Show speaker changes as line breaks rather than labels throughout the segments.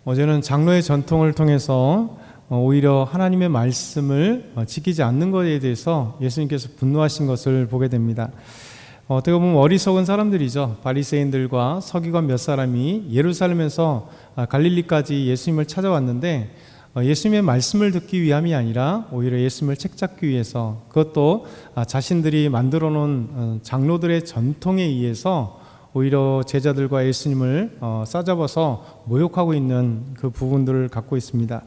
어제는 장로의 전통을 통해서 오히려 하나님의 말씀을 지키지 않는 것에 대해서 예수님께서 분노하신 것을 보게 됩니다. 어떻게 보면 어리석은 사람들이죠. 바리새인들과 서기관 몇 사람이 예루살렘에서 갈릴리까지 예수님을 찾아왔는데 예수님의 말씀을 듣기 위함이 아니라 오히려 예수님을 책잡기 위해서, 그것도 자신들이 만들어 놓은 장로들의 전통에 의해서 오히려 제자들과 예수님을 싸잡아서 모욕하고 있는 그 부분들을 갖고 있습니다.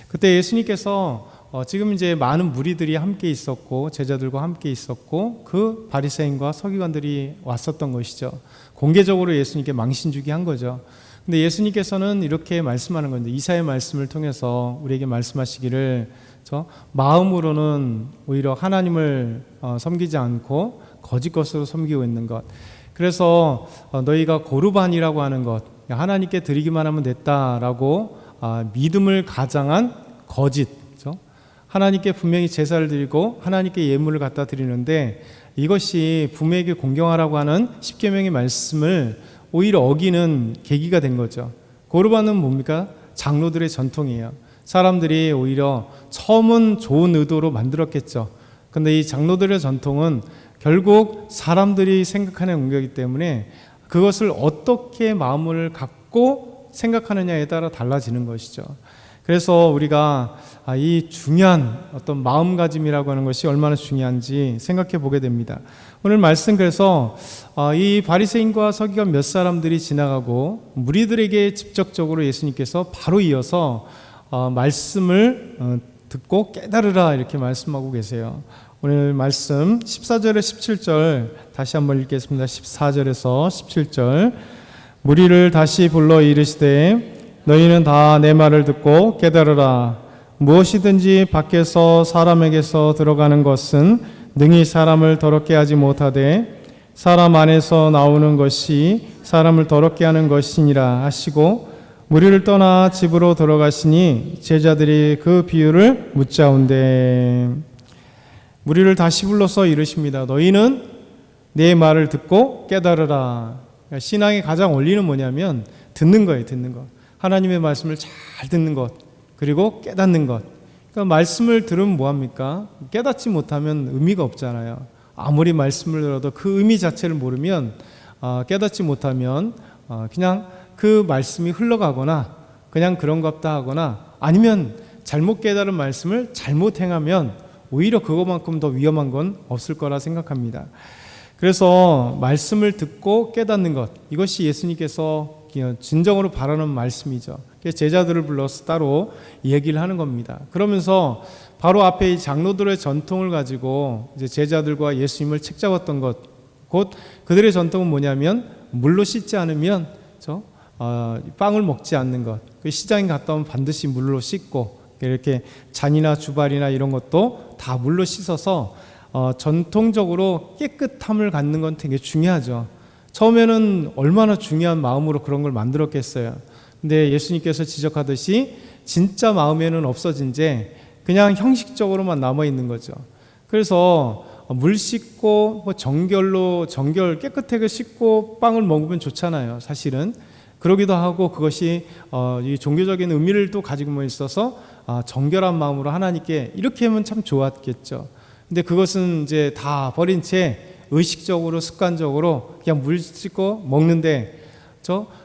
그때 예수님께서 지금 이제 많은 무리들이 함께 있었고 제자들과 함께 있었고 그 바리새인과 서기관들이 왔었던 것이죠. 공개적으로 예수님께 망신 주기 한 거죠. 근데 예수님께서는 이렇게 말씀하는 건데, 이사야의 말씀을 통해서 우리에게 말씀하시기를 마음으로는 오히려 하나님을 섬기지 않고 거짓 것으로 섬기고 있는 것, 그래서 너희가 고르반이라고 하는 것, 하나님께 드리기만 하면 됐다라고 믿음을 가장한 거짓, 하나님께 분명히 제사를 드리고 하나님께 예물을 갖다 드리는데 이것이 부모에게 공경하라고 하는 십계명의 말씀을 오히려 어기는 계기가 된 거죠. 고르반은 뭡니까? 장로들의 전통이에요. 사람들이 오히려 처음은 좋은 의도로 만들었겠죠. 근데 이 장로들의 전통은 결국 사람들이 생각하는 공격이기 때문에 그것을 어떻게 마음을 갖고 생각하느냐에 따라 달라지는 것이죠. 그래서 우리가 이 중요한 어떤 마음가짐이라고 하는 것이 얼마나 중요한지 생각해 보게 됩니다. 오늘 말씀, 그래서 이 바리새인과 서기관 몇 사람들이 지나가고 무리들에게 직접적으로 예수님께서 바로 이어서 말씀을 듣고 깨달으라 이렇게 말씀하고 계세요. 오늘 말씀 14절에 17절 다시 한번 읽겠습니다. 14절에서 17절. 무리를 다시 불러 이르시되 너희는 다 내 말을 듣고 깨달으라. 무엇이든지 밖에서 사람에게서 들어가는 것은 능히 사람을 더럽게 하지 못하되 사람 안에서 나오는 것이 사람을 더럽게 하는 것이니라 하시고, 무리를 떠나 집으로 들어가시니 제자들이 그 비유를 묻자온대. 무리를 다시 불러서 이르십니다. 너희는 내 말을 듣고 깨달으라. 신앙의 가장 원리는 뭐냐면 듣는 거예요. 듣는 것. 하나님의 말씀을 잘 듣는 것, 그리고 깨닫는 것. 그러니까 말씀을 들으면 뭐합니까? 깨닫지 못하면 의미가 없잖아요. 아무리 말씀을 들어도 그 의미 자체를 모르면, 깨닫지 못하면 그냥 그 말씀이 흘러가거나 그냥 그런갑다 하거나, 아니면 잘못 깨달은 말씀을 잘못 행하면 오히려 그것만큼 더 위험한 건 없을 거라 생각합니다. 그래서 말씀을 듣고 깨닫는 것, 이것이 예수님께서 진정으로 바라는 말씀이죠. 제자들을 불러서 따로 얘기를 하는 겁니다. 그러면서 바로 앞에 이 장로들의 전통을 가지고 이제 제자들과 예수님을 책잡았던 것, 곧 그들의 전통은 뭐냐면 물로 씻지 않으면 빵을 먹지 않는 것. 시장에 갔다 오면 반드시 물로 씻고, 이렇게 잔이나 주발이나 이런 것도 다 물로 씻어서 전통적으로 깨끗함을 갖는 건 되게 중요하죠. 처음에는 얼마나 중요한 마음으로 그런 걸 만들었겠어요. 근데 예수님께서 지적하듯이 진짜 마음에는 없어진 채 그냥 형식적으로만 남아있는 거죠. 그래서 물 씻고 정결 깨끗하게 씻고 빵을 먹으면 좋잖아요. 사실은 그러기도 하고, 그것이 이 종교적인 의미를 또 가지고 있어서 정결한 마음으로 하나님께 이렇게 하면 참 좋았겠죠. 근데 그것은 이제 다 버린 채 의식적으로 습관적으로 그냥 물 씻고 먹는데,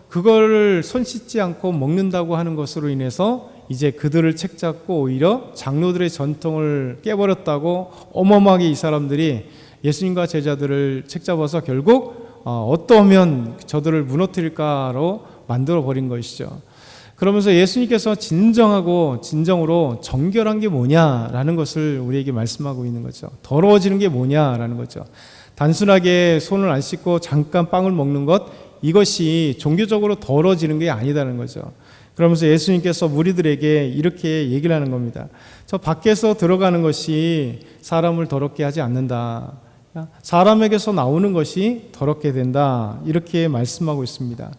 그거를 손 씻지 않고 먹는다고 하는 것으로 인해서 이제 그들을 책잡고 오히려 장로들의 전통을 깨버렸다고 어마어마하게 이 사람들이 예수님과 제자들을 책잡아서 결국 어떠하면 저들을 무너뜨릴까로 만들어 버린 것이죠. 그러면서 예수님께서 진정으로 정결한 게 뭐냐라는 것을 우리에게 말씀하고 있는 거죠. 더러워지는 게 뭐냐라는 거죠. 단순하게 손을 안 씻고 잠깐 빵을 먹는 것, 이것이 종교적으로 더러워지는 게 아니다는 거죠. 그러면서 예수님께서 무리들에게 이렇게 얘기를 하는 겁니다. 저 밖에서 들어가는 것이 사람을 더럽게 하지 않는다. 사람에게서 나오는 것이 더럽게 된다. 이렇게 말씀하고 있습니다.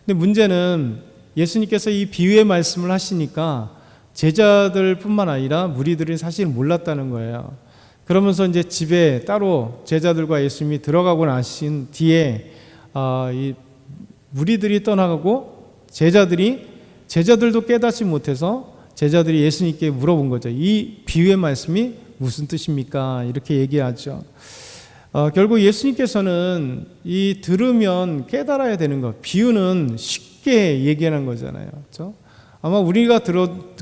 근데 문제는 예수님께서 이 비유의 말씀을 하시니까 제자들 뿐만 아니라 무리들이 사실 몰랐다는 거예요. 그러면서 이제 집에 따로 제자들과 예수님이 들어가고 나신 뒤에 이 무리들이 떠나가고 제자들이 제자들도 깨닫지 못해서 제자들이 예수님께 물어본 거죠. 이 비유의 말씀이 무슨 뜻입니까? 이렇게 얘기하죠. 결국 예수님께서는 이 들으면 깨달아야 되는 것, 비유는 쉽게 얘기하는 거잖아요. 그렇죠? 아마 우리가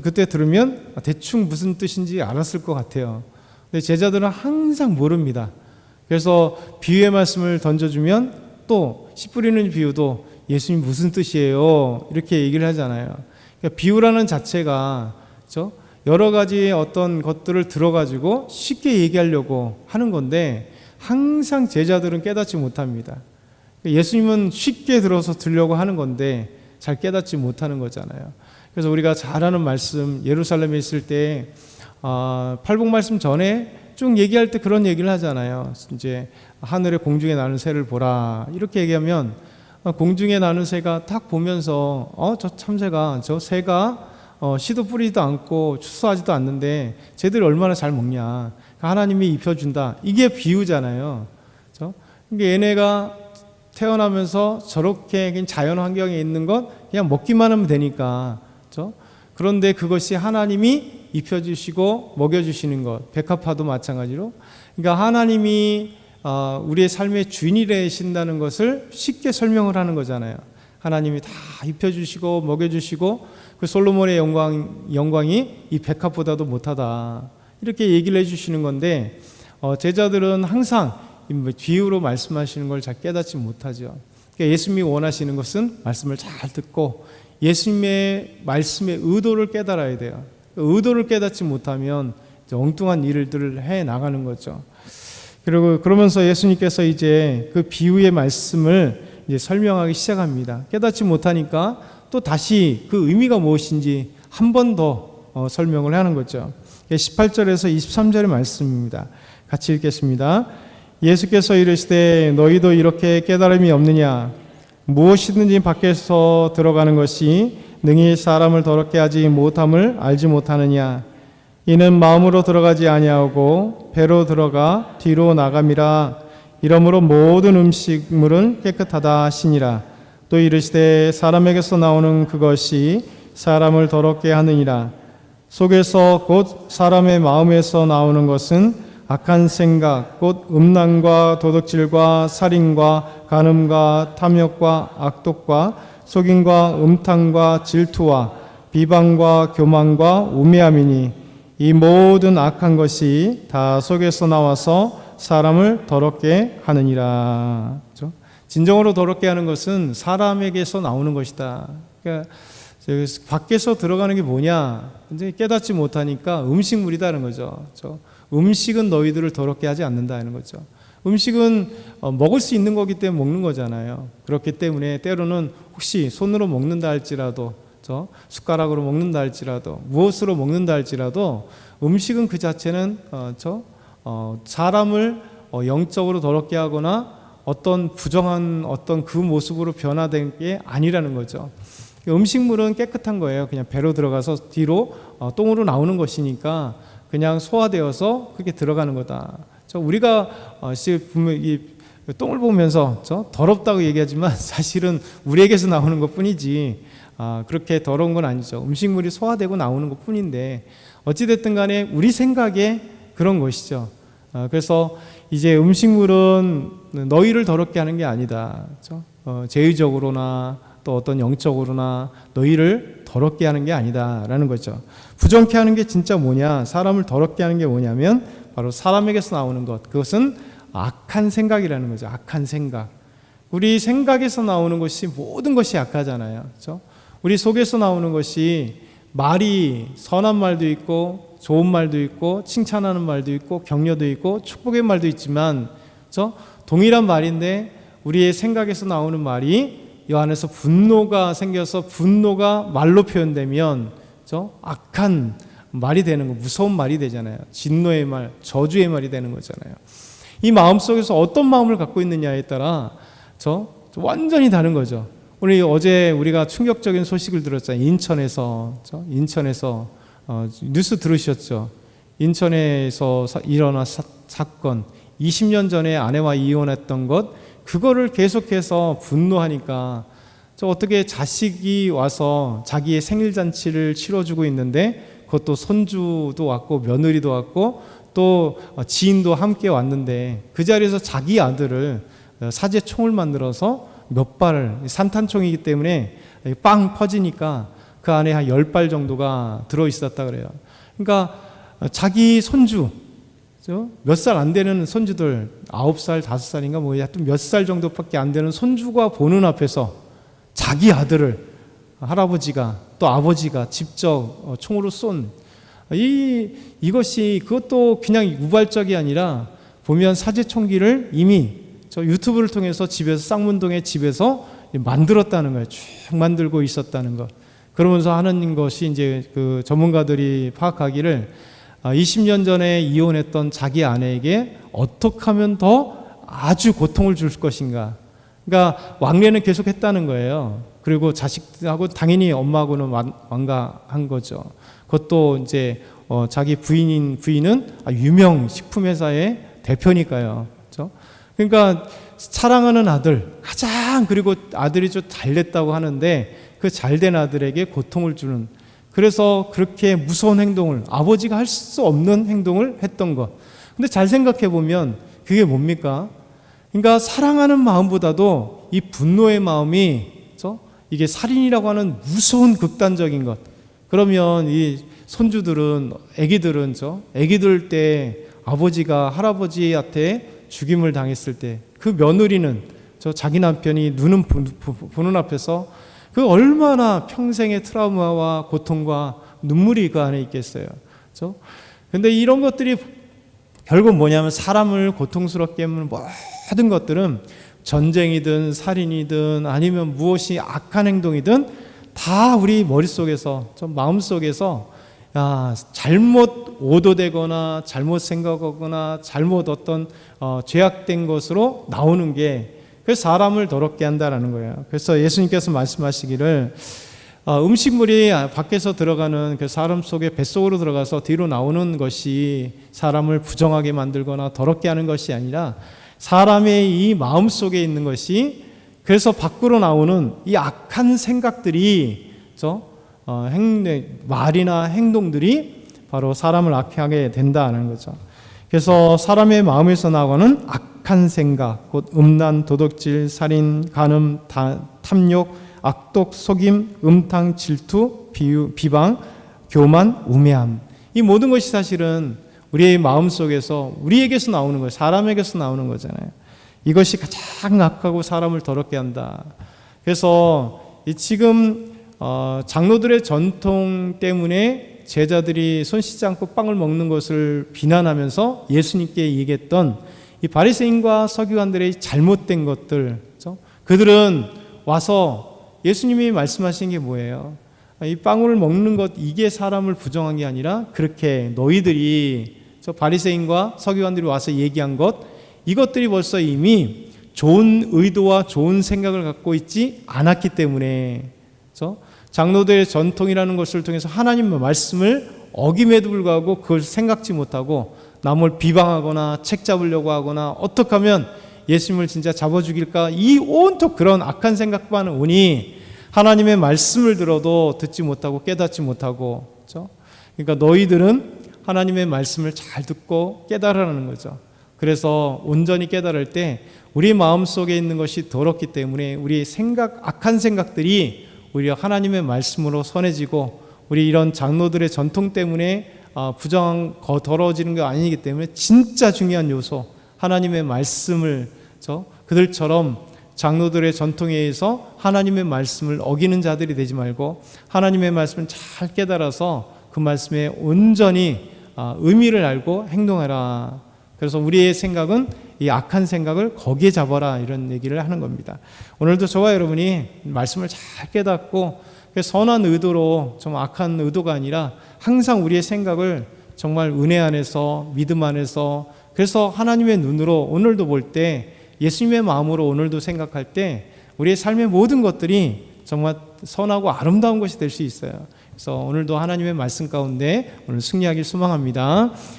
그때 들으면 대충 무슨 뜻인지 알았을 것 같아요. 근데 제자들은 항상 모릅니다. 그래서 비유의 말씀을 던져주면 또 씨 뿌리는 비유도 예수님 무슨 뜻이에요? 이렇게 얘기를 하잖아요. 그러니까 비유라는 자체가 그렇죠? 여러 가지 어떤 것들을 들어가지고 쉽게 얘기하려고 하는 건데 항상 제자들은 깨닫지 못합니다. 예수님은 쉽게 들어서 들려고 하는 건데 잘 깨닫지 못하는 거잖아요. 그래서 우리가 잘 아는 말씀, 예루살렘에 있을 때 팔복 말씀 전에 쭉 얘기할 때 그런 얘기를 하잖아요. 이제 하늘에 공중에 나는 새를 보라 이렇게 얘기하면 공중에 나는 새가 딱 보면서 저 참새가 저 새가 씨도 뿌리지도 않고 추수하지도 않는데 쟤들이 얼마나 잘 먹냐. 하나님이 입혀준다. 이게 비유잖아요. 그렇죠? 그러니까 얘네가 태어나면서 저렇게 그냥 자연 환경에 있는 것 그냥 먹기만 하면 되니까. 그렇죠? 그런데 그것이 하나님이 입혀주시고 먹여주시는 것. 백합화도 마찬가지로. 그러니까 하나님이 우리의 삶의 주인이 되신다는 것을 쉽게 설명을 하는 거잖아요. 하나님이 다 입혀주시고 먹여주시고 그 솔로몬의 영광이 이 백합보다도 못하다. 이렇게 얘기를 해주시는 건데 제자들은 항상 비유로 말씀하시는 걸 잘 깨닫지 못하죠. 그러니까 예수님이 원하시는 것은 말씀을 잘 듣고 예수님의 말씀의 의도를 깨달아야 돼요. 의도를 깨닫지 못하면 엉뚱한 일들을 해 나가는 거죠. 그리고 그러면서 예수님께서 이제 그 비유의 말씀을 이제 설명하기 시작합니다. 깨닫지 못하니까 또 다시 그 의미가 무엇인지 한 번 더 설명을 하는 거죠. 18절에서 23절의 말씀입니다. 같이 읽겠습니다. 예수께서 이르시되 너희도 이렇게 깨달음이 없느냐? 무엇이든지 밖에서 들어가는 것이 능히 사람을 더럽게 하지 못함을 알지 못하느냐? 이는 마음으로 들어가지 아니하고 배로 들어가 뒤로 나감이라. 이러므로 모든 음식물은 깨끗하다 하시니라. 또 이르시되 사람에게서 나오는 그것이 사람을 더럽게 하느니라. 속에서 곧 사람의 마음에서 나오는 것은 악한 생각, 곧 음란과 도둑질과 살인과 간음과 탐욕과 악독과 속임과 음탕과 질투와 비방과 교만과 우매함이니 이 모든 악한 것이 다 속에서 나와서 사람을 더럽게 하느니라. 그렇죠? 진정으로 더럽게 하는 것은 사람에게서 나오는 것이다. 그러니까 밖에서 들어가는 게 뭐냐? 근데 깨닫지 못하니까 음식물이다는 거죠. 그렇죠? 음식은 너희들을 더럽게 하지 않는다는 거죠. 음식은 먹을 수 있는 거기 때문에 먹는 거잖아요. 그렇기 때문에 때로는 혹시 손으로 먹는다 할지라도 숟가락으로 먹는다 할지라도 무엇으로 먹는다 할지라도 음식은 그 자체는 사람을 영적으로 더럽게 하거나 어떤 부정한 어떤 그 모습으로 변화된 게 아니라는 거죠. 음식물은 깨끗한 거예요. 그냥 배로 들어가서 뒤로 똥으로 나오는 것이니까 그냥 소화되어서 그게 들어가는 거다. 우리가 이 똥을 보면서 더럽다고 얘기하지만 사실은 우리에게서 나오는 것뿐이지 그렇게 더러운 건 아니죠. 음식물이 소화되고 나오는 것뿐인데 어찌됐든 간에 우리 생각에 그런 것이죠. 그래서 이제 음식물은 너희를 더럽게 하는 게 아니다. 그렇죠? 제의적으로나 또 어떤 영적으로나 너희를 더럽게 하는 게 아니다라는 거죠. 부정케 하는 게 진짜 뭐냐? 사람을 더럽게 하는 게 뭐냐면 바로 사람에게서 나오는 것. 그것은 악한 생각이라는 거죠. 악한 생각. 우리 생각에서 나오는 것이 모든 것이 악하잖아요. 그렇죠? 우리 속에서 나오는 것이 말이 선한 말도 있고 좋은 말도 있고 칭찬하는 말도 있고 격려도 있고 축복의 말도 있지만 동일한 말인데 우리의 생각에서 나오는 말이 이 안에서 분노가 생겨서 분노가 말로 표현되면 악한 말이 되는 거, 무서운 말이 되잖아요. 진노의 말, 저주의 말이 되는 거잖아요. 이 마음속에서 어떤 마음을 갖고 있느냐에 따라 완전히 다른 거죠. 어제 우리가 충격적인 소식을 들었잖아요. 인천에서 뉴스 들으셨죠? 인천에서 일어난 사건, 20년 전에 아내와 이혼했던 것, 그거를 계속해서 분노하니까 저 어떻게 자식이 와서 자기의 생일 잔치를 치러주고 있는데 그것도 손주도 왔고 며느리도 왔고 또 지인도 함께 왔는데 그 자리에서 자기 아들을 사제총을 만들어서 몇 발을, 산탄총이기 때문에 빵 퍼지니까 그 안에 한 10발 정도가 들어있었다 그래요. 그러니까 자기 손주, 몇 살 안 되는 손주들, 9살, 5살인가 뭐 하여튼 몇 살 정도밖에 안 되는 손주가 보는 앞에서 자기 아들을 할아버지가 또 아버지가 직접 총으로 쏜 이것이 그것도 그냥 우발적이 아니라 보면 사제총기를 이미 저 유튜브를 통해서 집에서 쌍문동의 집에서 만들었다는 거예요. 쭉 만들고 있었다는 것. 그러면서 하는 것이 이제 그 전문가들이 파악하기를 20년 전에 이혼했던 자기 아내에게 어떻게 하면 더 아주 고통을 줄 것인가. 그러니까 왕래는 계속 했다는 거예요. 그리고 자식하고 당연히 엄마하고는 완가한 거죠. 그것도 이제 자기 부인은 유명 식품회사의 대표니까요. 그렇죠? 그러니까 사랑하는 아들, 가장 그리고 아들이 좀 잘됐다고 하는데 그 잘된 아들에게 고통을 주는, 그래서 그렇게 무서운 행동을, 아버지가 할 수 없는 행동을 했던 것. 근데 잘 생각해 보면 그게 뭡니까? 그러니까 사랑하는 마음보다도 이 분노의 마음이, 그렇죠? 이게 살인이라고 하는 무서운 극단적인 것. 그러면 이 손주들은, 애기들은, 애기들 때 아버지가 할아버지한테 죽임을 당했을 때 그 며느리는 자기 남편이 보는 앞에서 그 얼마나 평생의 트라우마와 고통과 눈물이 그 안에 있겠어요. 그렇죠? 근데 이런 것들이 결국 뭐냐면 사람을 고통스럽게 하는 모든 것들은 전쟁이든 살인이든 아니면 무엇이 악한 행동이든 다 우리 머릿속에서, 마음속에서 잘못 오도되거나 잘못 생각하거나 잘못 어떤 죄악된 것으로 나오는 게 그래서 사람을 더럽게 한다라는 거예요. 그래서 예수님께서 말씀하시기를 음식물이 밖에서 들어가는 그 사람 속에 뱃속으로 들어가서 뒤로 나오는 것이 사람을 부정하게 만들거나 더럽게 하는 것이 아니라 사람의 이 마음 속에 있는 것이, 그래서 밖으로 나오는 이 악한 생각들이 말이나 행동들이 바로 사람을 악하게 된다는 거죠. 그래서 사람의 마음에서 나오는 악한 생각, 곧 음란, 도둑질, 살인, 간음, 탐욕, 악독, 속임, 음탕, 질투, 비방, 교만, 우매함, 이 모든 것이 사실은 우리의 마음속에서 우리에게서 나오는 거예요. 사람에게서 나오는 거잖아요. 이것이 가장 악하고 사람을 더럽게 한다. 그래서 지금 장로들의 전통 때문에 제자들이 손 씻지 않고 빵을 먹는 것을 비난하면서 예수님께 얘기했던 이 바리새인과 서기관들의 잘못된 것들, 그렇죠? 그들은 와서 예수님이 말씀하신 게 뭐예요? 이 빵을 먹는 것, 이게 사람을 부정한 게 아니라 그렇게 너희들이 바리새인과 서기관들이 와서 얘기한 것, 이것들이 벌써 이미 좋은 의도와 좋은 생각을 갖고 있지 않았기 때문에, 그렇죠? 장로들의 전통이라는 것을 통해서 하나님의 말씀을 어김에도 불구하고 그걸 생각지 못하고 남을 비방하거나 책 잡으려고 하거나 어떻게 하면 예수님을 진짜 잡아 죽일까, 이 온통 그런 악한 생각만 오니 하나님의 말씀을 들어도 듣지 못하고 깨닫지 못하고, 그렇죠? 그러니까 너희들은 하나님의 말씀을 잘 듣고 깨달으라는 거죠. 그래서 온전히 깨달을 때 우리 마음속에 있는 것이 더럽기 때문에 우리 악한 생각들이 오히려 하나님의 말씀으로 선해지고, 우리 이런 장로들의 전통 때문에 더러워지는 게 아니기 때문에 진짜 중요한 요소, 하나님의 말씀을, 그들처럼 장로들의 전통에 의해서 하나님의 말씀을 어기는 자들이 되지 말고 하나님의 말씀을 잘 깨달아서 그 말씀에 온전히 의미를 알고 행동하라. 그래서 우리의 생각은 이 악한 생각을 거기에 잡아라, 이런 얘기를 하는 겁니다. 오늘도 저와 여러분이 말씀을 잘 깨닫고 선한 의도로, 좀 악한 의도가 아니라 항상 우리의 생각을 정말 은혜 안에서, 믿음 안에서, 그래서 하나님의 눈으로 오늘도 볼 때, 예수님의 마음으로 오늘도 생각할 때 우리의 삶의 모든 것들이 정말 선하고 아름다운 것이 될 수 있어요. 그래서 오늘도 하나님의 말씀 가운데 오늘 승리하길 소망합니다.